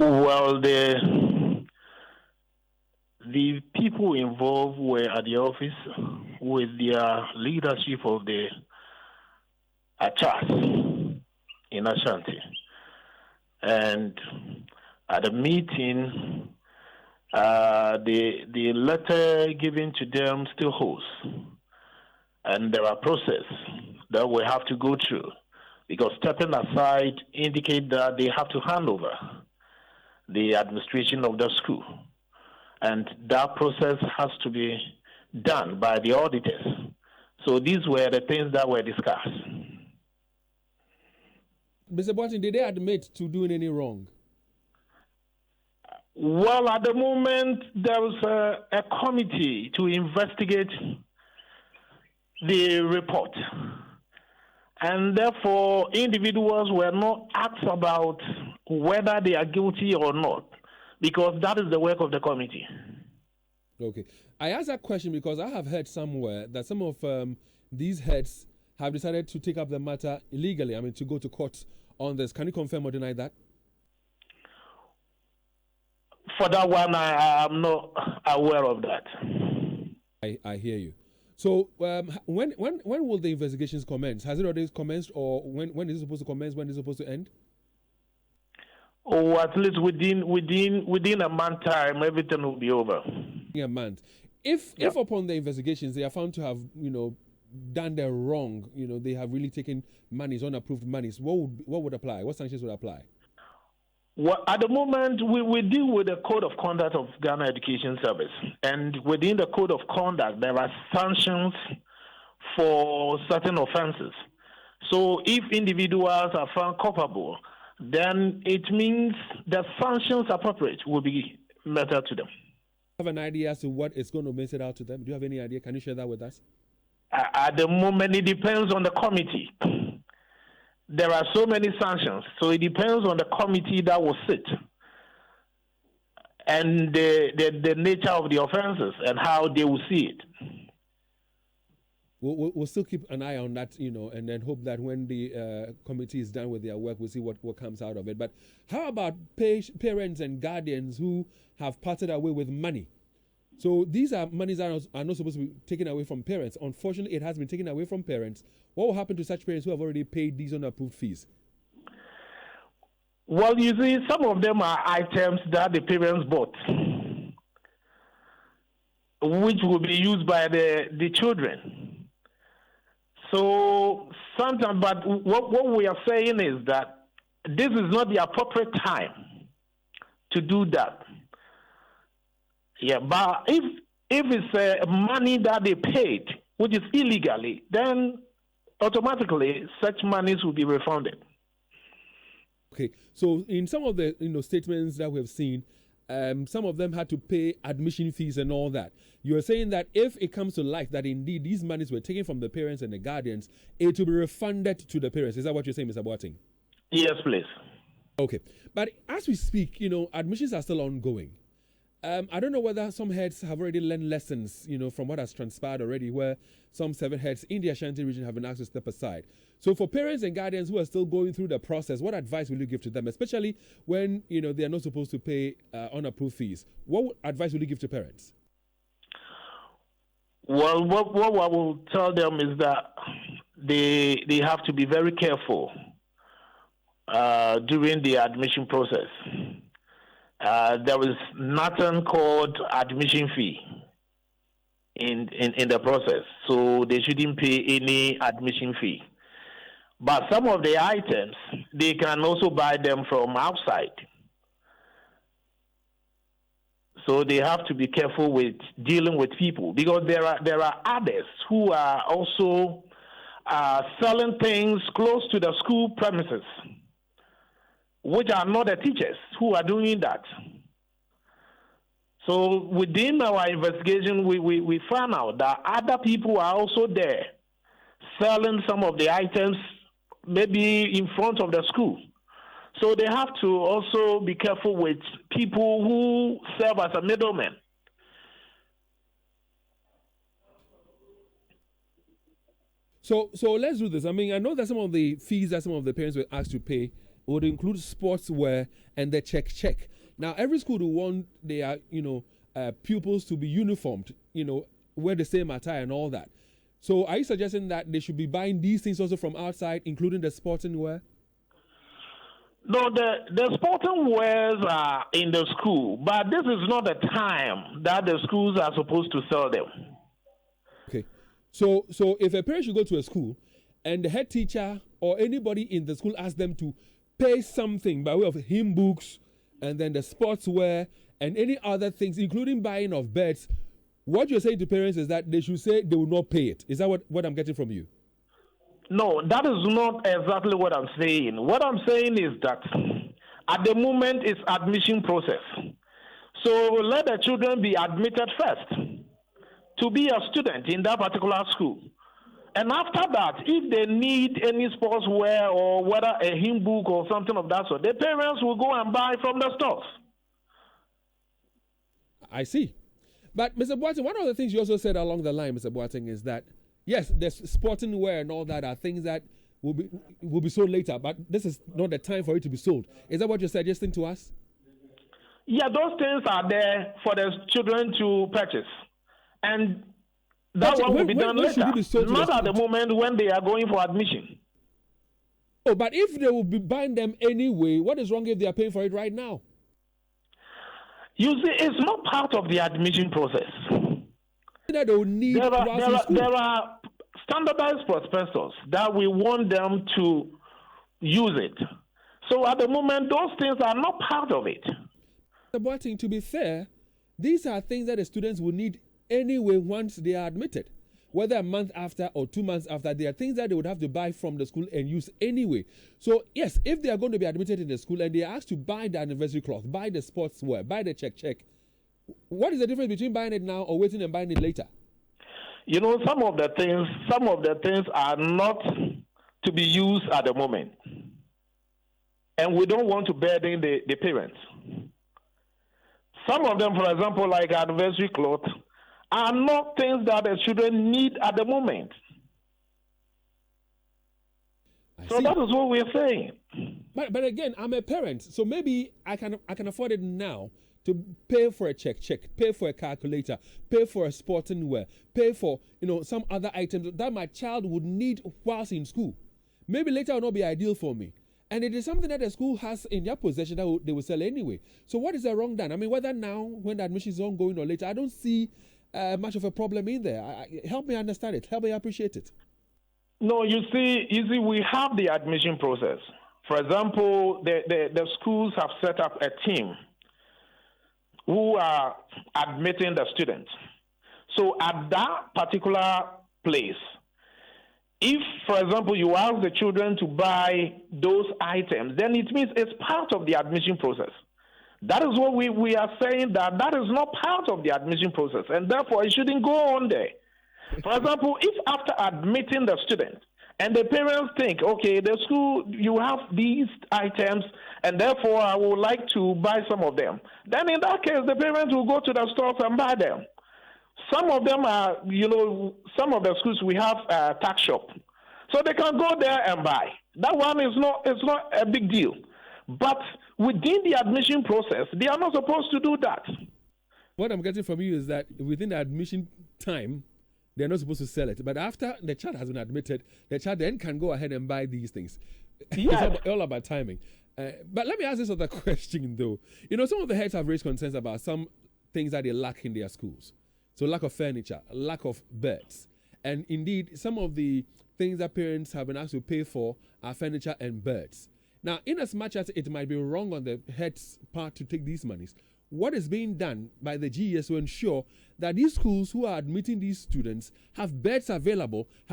Well, the people involved were at the office with their leadership of the Achas in Ashanti. And at the meeting, the letter given to them still holds. And there are processes that we have to go through because stepping aside indicate that they have to hand over the administration of the school. And that process has to be done by the auditors. So these were the things that were discussed. Mr. Boateng, did they admit to doing any wrong? Well, at the moment, there was a committee to investigate the report. And therefore, individuals were not asked about whether they are guilty or not, because that is the work of the committee. Okay. I asked that question because I have heard somewhere that some of these heads have decided to take up the matter illegally, to go to court on this. Can you confirm or deny that? For that one, I am not aware of that. I hear you. So when will the investigations commence? Has it already commenced, or when is it supposed to commence? When is it supposed to end? Oh, at least within a month time, everything will be over. A month. If upon the investigations they are found to have done the wrong, they have really taken monies, unapproved monies, what would apply? What sanctions would apply? Well, at the moment, we deal with the Code of Conduct of Ghana Education Service. And within the Code of Conduct, there are sanctions for certain offenses. So if individuals are found culpable, then it means the sanctions appropriate will be meted to them. Have an idea as to what is going to meted out to them? Do you have any idea? Can you share that with us? At the moment, it depends on the committee. There are so many sanctions, so it depends on the committee that will sit and the nature of the offenses and how they will see it. We'll still keep an eye on that, and then hope that when the committee is done with their work, we'll see what comes out of it. But how about parents and guardians who have parted away with money? So these are monies that are not supposed to be taken away from parents. Unfortunately, it has been taken away from parents. What will happen to such parents who have already paid these unapproved fees? Well, you see, some of them are items that the parents bought, which will be used by the children. So sometimes, but what we are saying is that this is not the appropriate time to do that. Yeah, but if it's money that they paid, which is illegally, then automatically such monies will be refunded. Okay, so in some of the statements that we have seen, some of them had to pay admission fees and all that. You are saying that if it comes to light that indeed these monies were taken from the parents and the guardians, it will be refunded to the parents. Is that what you're saying, Mr. Boateng? Yes, please. Okay, but as we speak, admissions are still ongoing. I don't know whether some heads have already learned lessons, from what has transpired already, where some 7 heads in the Ashanti region have been asked to step aside. So for parents and guardians who are still going through the process, what advice will you give to them, especially when, they are not supposed to pay unapproved fees? What advice will you give to parents? Well, what I will tell them is that they have to be very careful during the admission process. There is nothing called admission fee in the process, so they shouldn't pay any admission fee. But some of the items, they can also buy them from outside. So they have to be careful with dealing with people, because there are others who are also selling things close to the school premises, which are not the teachers who are doing that. So within our investigation, we found out that other people are also there selling some of the items maybe in front of the school. So they have to also be careful with people who serve as a middleman. So let's do this. I know that some of the fees that some of the parents were asked to pay would include sportswear and the check. Now, every school will want their, pupils to be uniformed, wear the same attire and all that. So are you suggesting that they should be buying these things also from outside, including the sporting wear? No, the sporting wares are in the school, but this is not the time that the schools are supposed to sell them. Okay. So if a parent should go to a school and the head teacher or anybody in the school asks them to pay something by way of hymn books and then the sportswear and any other things, including buying of beds, what you're saying to parents is that they should say they will not pay it. Is that what I'm getting from you? No, that is not exactly what I'm saying. What I'm saying is that at the moment it's admission process. So let the children be admitted first to be a student in that particular school. And after that, if they need any sportswear or whether a hymn book or something of that sort, the parents will go and buy from the stores. I see. But Mr. Boateng, one of the things you also said along the line, Mr. Boateng, is that yes, the sporting wear and all that are things that will be sold later, but this is not the time for it to be sold. Is that what you're suggesting to us? Yeah, those things are there for the children to purchase. And that one will be done later, not at the moment when they are going for admission. Oh, but if they will be buying them anyway, what is wrong if they are paying for it right now? You see, it's not part of the admission process. That they will need there are standardized prospectus that we want them to use it. So at the moment, those things are not part of it. Mr. Boateng, to be fair, these are things that the students will need anyway once they are admitted. Whether a month after or 2 months after, there are things that they would have to buy from the school and use anyway. So yes, if they are going to be admitted in the school and they are asked to buy the anniversary cloth, buy the sportswear, buy the check, what is the difference between buying it now or waiting and buying it later? You know, some of the things are not to be used at the moment. And we don't want to burden the parents. Some of them, for example, like anniversary cloth, are not things that the children need at the moment. So that is what we're saying. But again, I'm a parent, so maybe I can afford it now to pay for a check, pay for a calculator, pay for a sporting wear, pay for some other items that my child would need whilst in school. Maybe later will not be ideal for me. And it is something that the school has in their possession that they will sell anyway. So what is the wrong done? I mean, whether now when the admission is ongoing or later, I don't see much of a problem in there. Help me understand it. Help me appreciate it. No, you see, we have the admission process. For example, the schools have set up a team who are admitting the students. So at that particular place, if, for example, you ask the children to buy those items, then it means it's part of the admission process. That is what we are saying, that is not part of the admission process, and therefore it shouldn't go on there. For example, if after admitting the student, and the parents think, okay, the school, you have these items, and therefore I would like to buy some of them, then in that case, the parents will go to the stores and buy them. Some of them are, some of the schools we have a tax shop. So they can go there and buy. That one is not a big deal. But within the admission process, they are not supposed to do that. What I'm getting from you is that within the admission time, they're not supposed to sell it. But after the child has been admitted, the child then can go ahead and buy these things. Yes. It's all about timing. But let me ask this other question, though. Some of the heads have raised concerns about some things that they lack in their schools. So lack of furniture, lack of beds. And indeed, some of the things that parents have been asked to pay for are furniture and beds. Now, in as much as it might be wrong on the head's part to take these monies, what is being done by the GES to ensure that these schools who are admitting these students have beds available,